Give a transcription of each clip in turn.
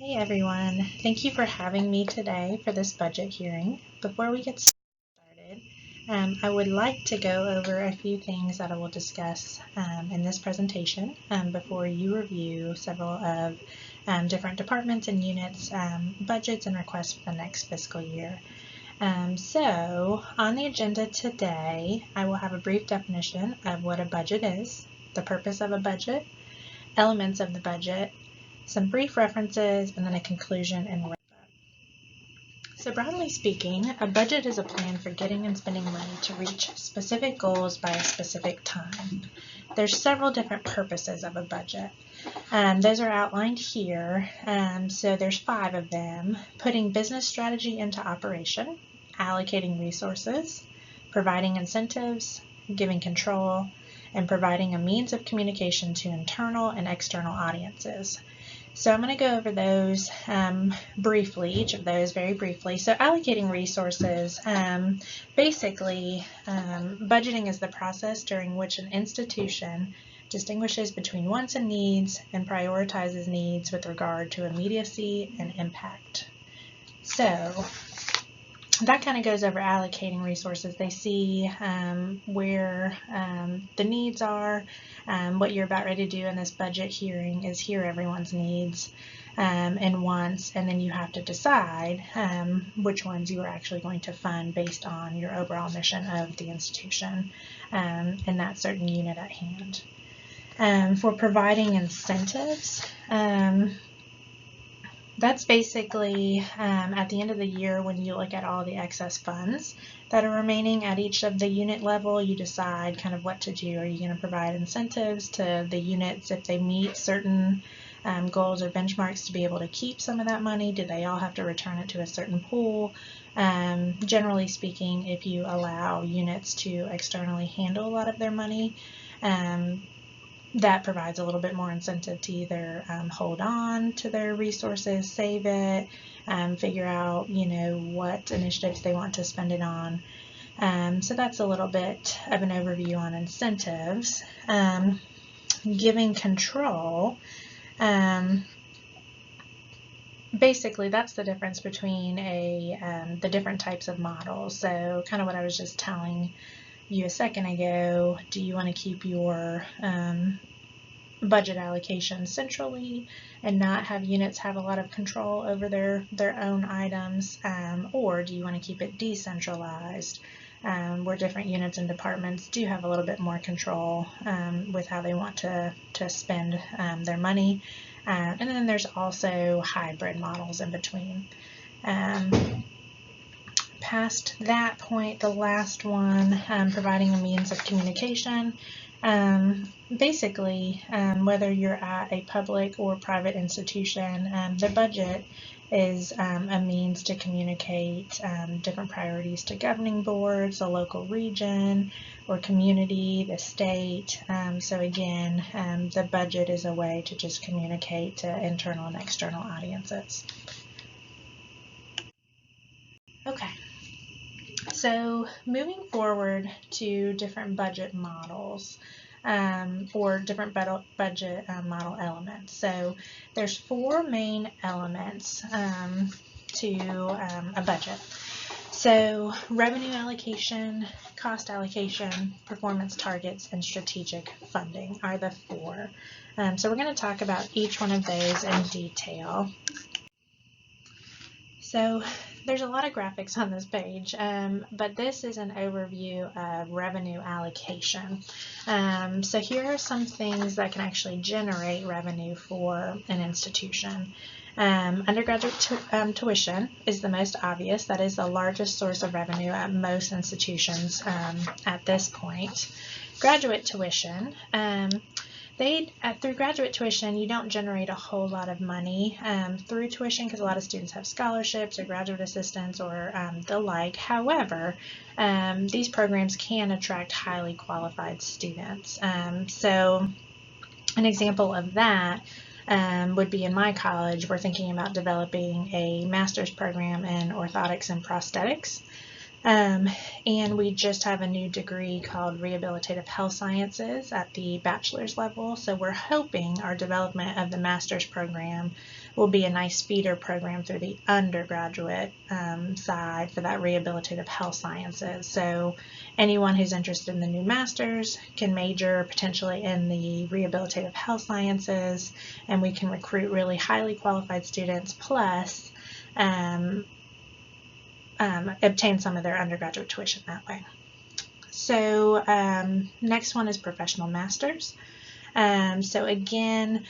Hey everyone, thank you for having me today for this budget hearing. Before we get started, I would like to go over a few things that I will discuss in this presentation before you review several of different departments and units, budgets and requests for the next fiscal year. So on the agenda today, I will have a brief definition of what a budget is, the purpose of a budget, elements of the budget, some brief references, and then a conclusion and wrap up. So broadly speaking, a budget is a plan for getting and spending money to reach specific goals by a specific time. There's several different purposes of a budget. Those are outlined here. So there's 5 of them: putting business strategy into operation, allocating resources, providing incentives, giving control, and providing a means of communication to internal and external audiences. So I'm going to go over those briefly, each of those very briefly. So allocating resources, basically budgeting is the process during which an institution distinguishes between wants and needs and prioritizes needs with regard to immediacy and impact. So that kind of goes over allocating resources. They see where the needs are. What you're about ready to do in this budget hearing is hear everyone's needs and wants, and then you have to decide which ones you are actually going to fund based on your overall mission of the institution and that certain unit at hand. For providing incentives, that's basically at the end of the year when you look at all the excess funds that are remaining at each of the unit level, you decide kind of what to do. Are you going to provide incentives to the units if they meet certain goals or benchmarks to be able to keep some of that money? Do they all have to return it to a certain pool? Generally speaking, if you allow units to externally handle a lot of their money, that provides a little bit more incentive to either hold on to their resources, save it, figure out, what initiatives they want to spend it on. So that's a little bit of an overview on incentives. Giving control, basically that's the difference between the different types of models. So kind of what I was just telling you a second ago. Do you want to keep your budget allocation centrally and not have units have a lot of control over their own items, or do you want to keep it decentralized where different units and departments do have a little bit more control with how they want to spend their money? And then there's also hybrid models in between. Past that point, the last one, providing a means of communication. Basically, whether you're at a public or private institution, the budget is a means to communicate different priorities to governing boards, the local region or community, the state. So again, the budget is a way to just communicate to internal and external audiences. Okay. So moving forward to different budget models or different budget model elements. So there's 4 main elements to a budget. So revenue allocation, cost allocation, performance targets, and strategic funding are the 4. So we're going to talk about each one of those in detail. So there's a lot of graphics on this page, but this is an overview of revenue allocation. So here are some things that can actually generate revenue for an institution. Undergraduate tuition is the most obvious. That is the largest source of revenue at most institutions at this point. Graduate tuition. Through graduate tuition, you don't generate a whole lot of money through tuition because a lot of students have scholarships or graduate assistance or the like. However, these programs can attract highly qualified students. So an example of that would be in my college. We're thinking about developing a master's program in orthotics and prosthetics. And we just have a new degree called Rehabilitative Health Sciences at the bachelor's level. So we're hoping our development of the master's program will be a nice feeder program through the undergraduate side for that Rehabilitative Health Sciences. So anyone who's interested in the new master's can major potentially in the Rehabilitative Health Sciences, and we can recruit really highly qualified students, plus obtain some of their undergraduate tuition that way. So next one is professional masters. So again,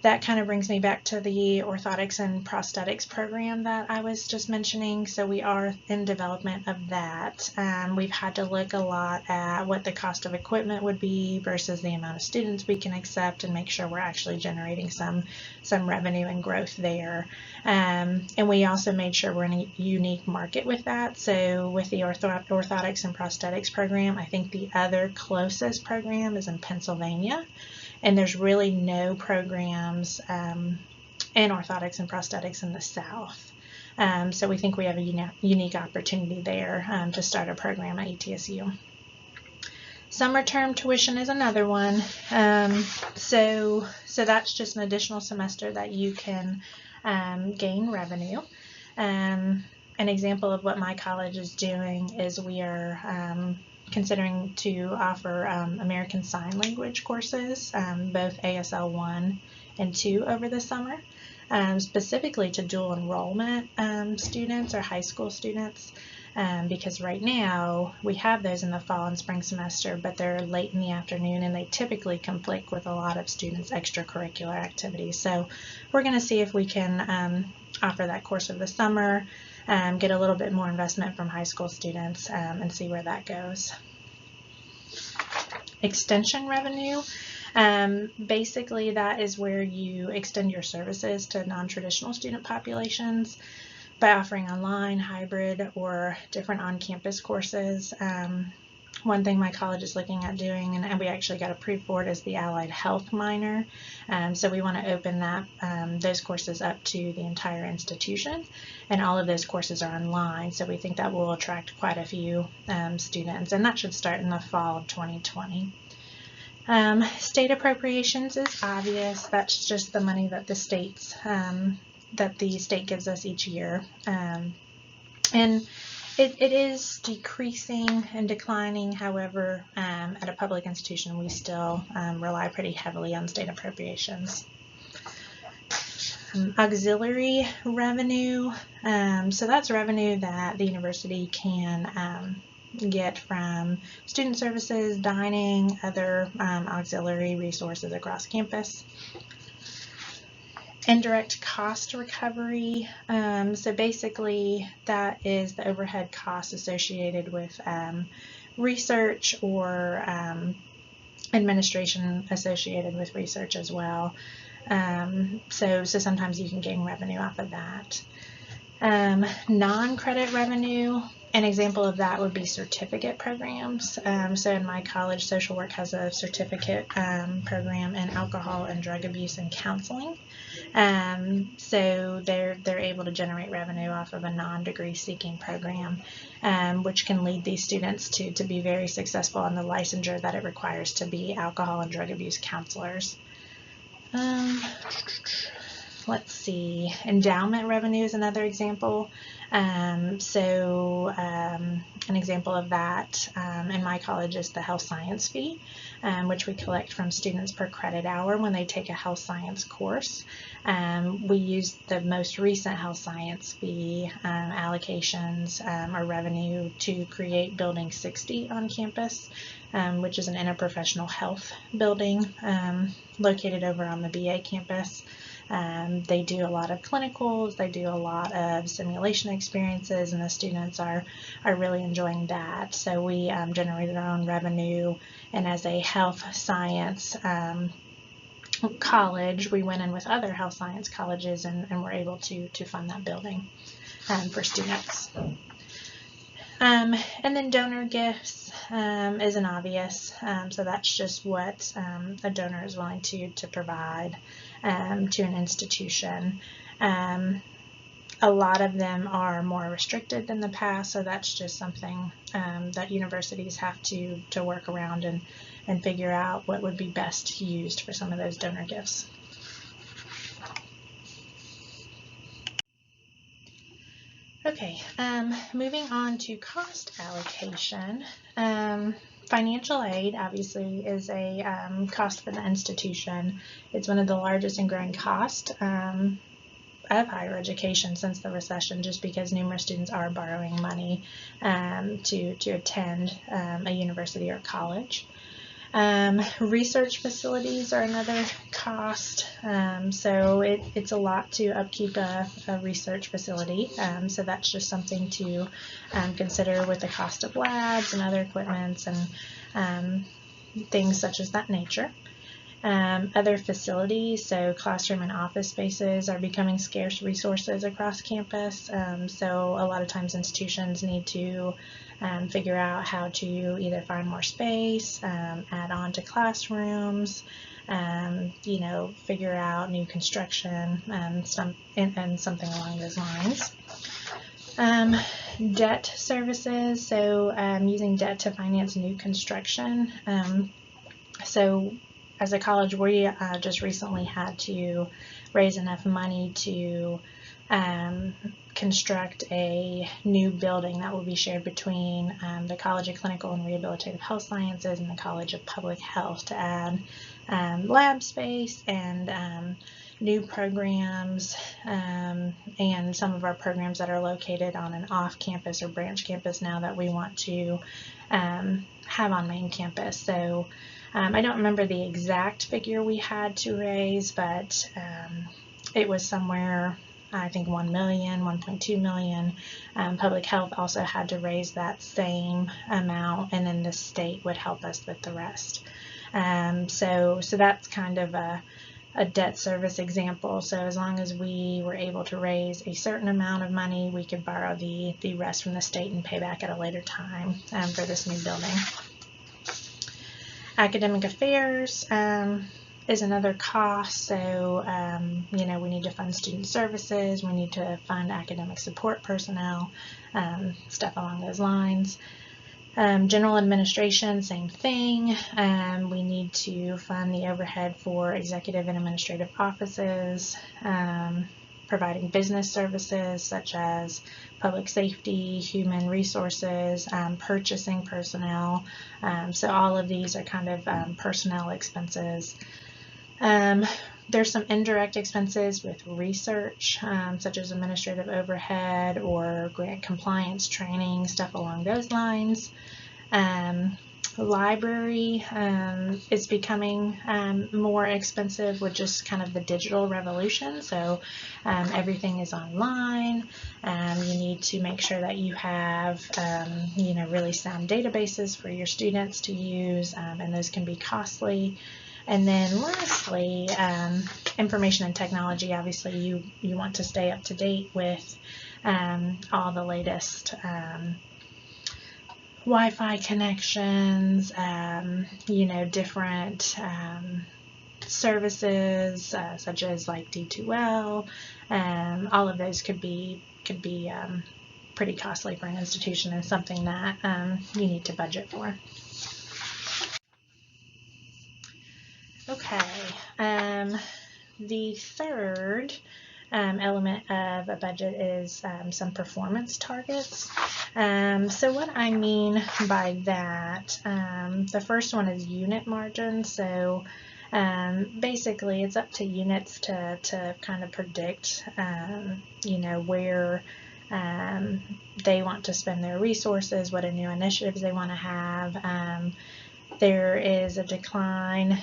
that kind of brings me back to the orthotics and prosthetics program that I was just mentioning. So we are in development of that. We've had to look a lot at what the cost of equipment would be versus the amount of students we can accept, and make sure we're actually generating some revenue and growth there. And we also made sure we're in a unique market with that. So with the orthotics and prosthetics program, I think the other closest program is in Pennsylvania. And there's really no programs in orthotics and prosthetics in the South. So we think we have a unique opportunity there to start a program at ETSU. Summer term tuition is another one. So that's just an additional semester that you can gain revenue. An example of what my college is doing is we are considering to offer American Sign Language courses, both ASL 1 and 2 over the summer, specifically to dual enrollment students or high school students, because right now we have those in the fall and spring semester, but they're late in the afternoon and they typically conflict with a lot of students' extracurricular activities. So we're going to see if we can offer that course over the summer, get a little bit more investment from high school students, and see where that goes. Extension revenue. Basically, that is where you extend your services to non-traditional student populations by offering online, hybrid, or different on-campus courses. One thing my college is looking at doing, and we actually got approved for it, is the allied health minor. So we want to open that those courses up to the entire institution, and all of those courses are online. So we think that will attract quite a few students, and that should start in the fall of 2020. State appropriations is obvious. That's just the money that the state gives us each year, and it is decreasing and declining. However, at a public institution, we still rely pretty heavily on state appropriations. Auxiliary revenue. So that's revenue that the university can get from student services, dining, other auxiliary resources across campus. Indirect cost recovery. So basically that is the overhead costs associated with research or administration associated with research as well. So sometimes you can gain revenue off of that. Non-credit revenue. An example of that would be certificate programs. So in my college, social work has a certificate program in alcohol and drug abuse and counseling. So they're able to generate revenue off of a non-degree seeking program, which can lead these students to be very successful in the licensure that it requires to be alcohol and drug abuse counselors. Let's see, endowment revenue is another example. An example of that in my college is the health science fee, which we collect from students per credit hour when they take a health science course. We use the most recent health science fee allocations or revenue to create Building 60 on campus, which is an interprofessional health building located over on the BA campus. They do a lot of clinicals, they do a lot of simulation experiences, and the students are really enjoying that. So we generated our own revenue, and as a health science college, we went in with other health science colleges and were able to fund that building for students. And then donor gifts is an obvious, so that's just what a donor is willing to provide to an institution. A lot of them are more restricted than the past, so that's just something that universities have to work around and figure out what would be best used for some of those donor gifts. Okay, moving on to cost allocation. Financial aid obviously is a cost for the institution. It's one of the largest and growing costs of higher education since the recession, just because numerous students are borrowing money to attend a university or college. Research facilities are another cost, so it's a lot to upkeep a research facility, so that's just something to consider with the cost of labs and other equipments and things such as that nature. Other facilities, so classroom and office spaces, are becoming scarce resources across campus, so a lot of times institutions need to figure out how to either find more space, add on to classrooms, figure out new construction, and something along those lines. Debt services, so using debt to finance new construction. So as a college, we just recently had to raise enough money to construct a new building that will be shared between the College of Clinical and Rehabilitative Health Sciences and the College of Public Health to add lab space and new programs and some of our programs that are located on an off-campus or branch campus now that we want to have on main campus. So I don't remember the exact figure we had to raise, but it was somewhere, I think 1 million, 1.2 million. Public health also had to raise that same amount, and then the state would help us with the rest. So that's kind of a debt service example. So as long as we were able to raise a certain amount of money, we could borrow the rest from the state and pay back at a later time for this new building. Academic affairs is another cost, so we need to fund student services, we need to fund academic support personnel, stuff along those lines. General administration, same thing. We need to fund the overhead for executive and administrative offices, providing business services such as public safety, human resources, purchasing personnel. So all of these are kind of personnel expenses. There's some indirect expenses with research, such as administrative overhead or grant compliance training, stuff along those lines. Library is becoming more expensive with just kind of the digital revolution. So everything is online. You need to make sure that you have really sound databases for your students to use, and those can be costly. And then lastly, information and technology. Obviously you want to stay up to date with all the latest Wi-Fi connections, different services such as like D2L. All of those could be pretty costly for an institution and something that you need to budget for. Okay, the third element of a budget is some performance targets. So what I mean by that, the first one is unit margin. So basically it's up to units to kind of predict, where they want to spend their resources, what new initiatives they want to have. There is a decline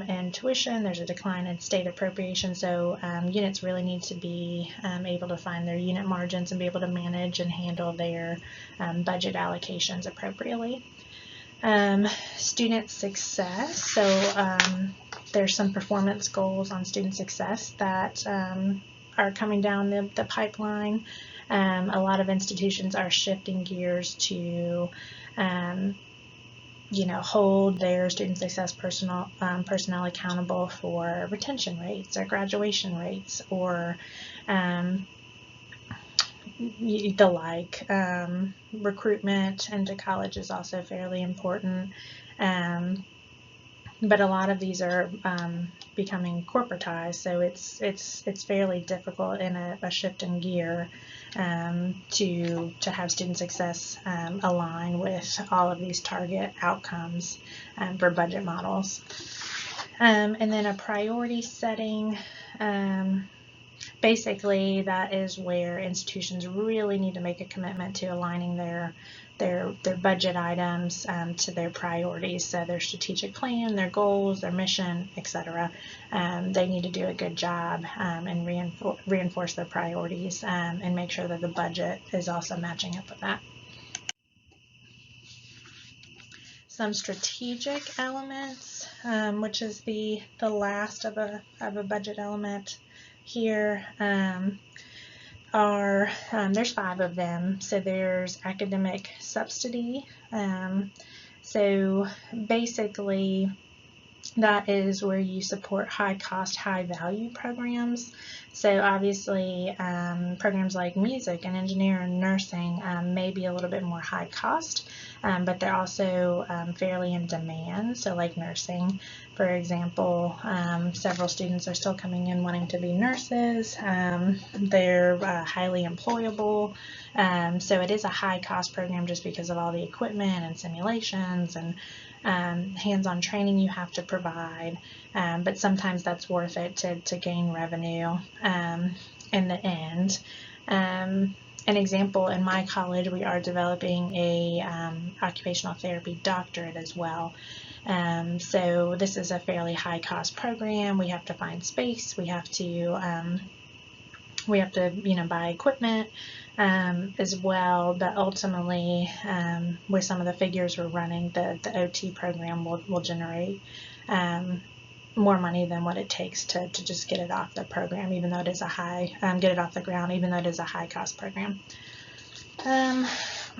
in tuition, there's a decline in state appropriation, so units really need to be able to find their unit margins and be able to manage and handle their budget allocations appropriately. Student success, so there's some performance goals on student success that are coming down the pipeline. A lot of institutions are shifting gears to hold their student success personnel accountable for retention rates or graduation rates, or the like. Recruitment into college is also fairly important. But a lot of these are becoming corporatized, so it's fairly difficult in a shift in gear to have student success align with all of these target outcomes for budget models. And then a priority setting. Basically, that is where institutions really need to make a commitment to aligning their budget items to their priorities, so their strategic plan, their goals, their mission, etc. They need to do a good job and reinforce their priorities and make sure that the budget is also matching up with that. Some strategic elements, which is the last of a budget element here, there's 5 of them. So there's academic subsidy. So basically that is where you support high cost, high value programs. So obviously programs like music and engineering and nursing may be a little bit more high cost, but they're also fairly in demand. So like nursing, for example, several students are still coming in wanting to be nurses. They're highly employable. So it is a high cost program just because of all the equipment and simulations and hands-on training you have to provide, but sometimes that's worth it to gain revenue in the end. An example, in my college we are developing a occupational therapy doctorate as well. So this is a fairly high cost program. We have to find space, we have to buy equipment as well, but ultimately with some of the figures we're running, the OT program will generate more money than what it takes to just get it off the program, even though it is a high get it off the ground, even though it is a high cost program.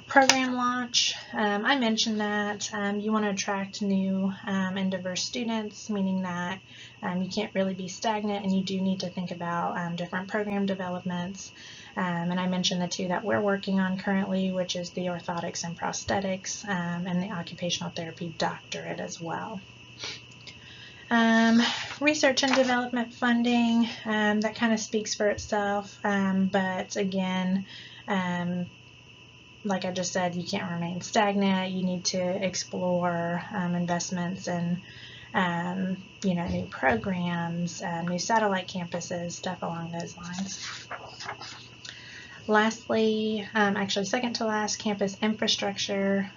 Program launch, I mentioned that you want to attract new and diverse students, meaning that you can't really be stagnant and you do need to think about different program developments. And I mentioned the 2 that we're working on currently, which is the orthotics and prosthetics and the occupational therapy doctorate as well. Research and development funding, that kind of speaks for itself, but again, like I just said, you can't remain stagnant. You need to explore investments in new programs, new satellite campuses, stuff along those lines. Lastly, actually second to last, campus infrastructure.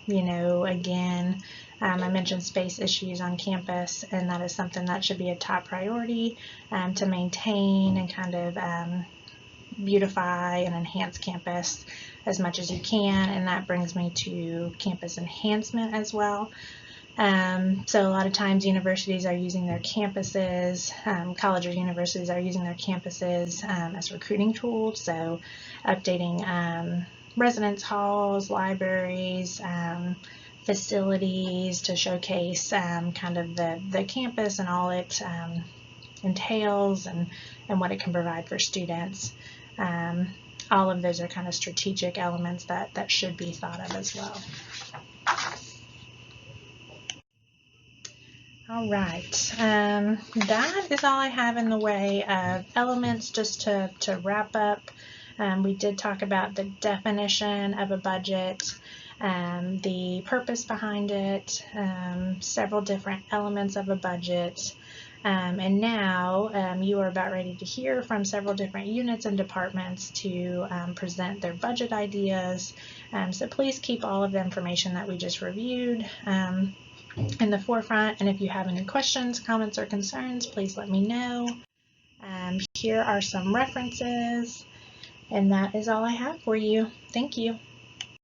Again, I mentioned space issues on campus, and that is something that should be a top priority to maintain and kind of beautify and enhance campus as much as you can, and that brings me to campus enhancement as well. So a lot of times universities are using their campuses, college or universities are using their campuses as recruiting tools, so updating residence halls, libraries, facilities to showcase kind of the campus and all it entails and what it can provide for students. All of those are kind of strategic elements that should be thought of as well. All right, that is all I have in the way of elements. Just to wrap up, we did talk about the definition of a budget, the purpose behind it, several different elements of a budget, and now you are about ready to hear from several different units and departments to present their budget ideas. So please keep all of the information that we just reviewed in the forefront, and if you have any questions, comments, or concerns, please let me know. Here are some references, and that is all I have for you. Thank you.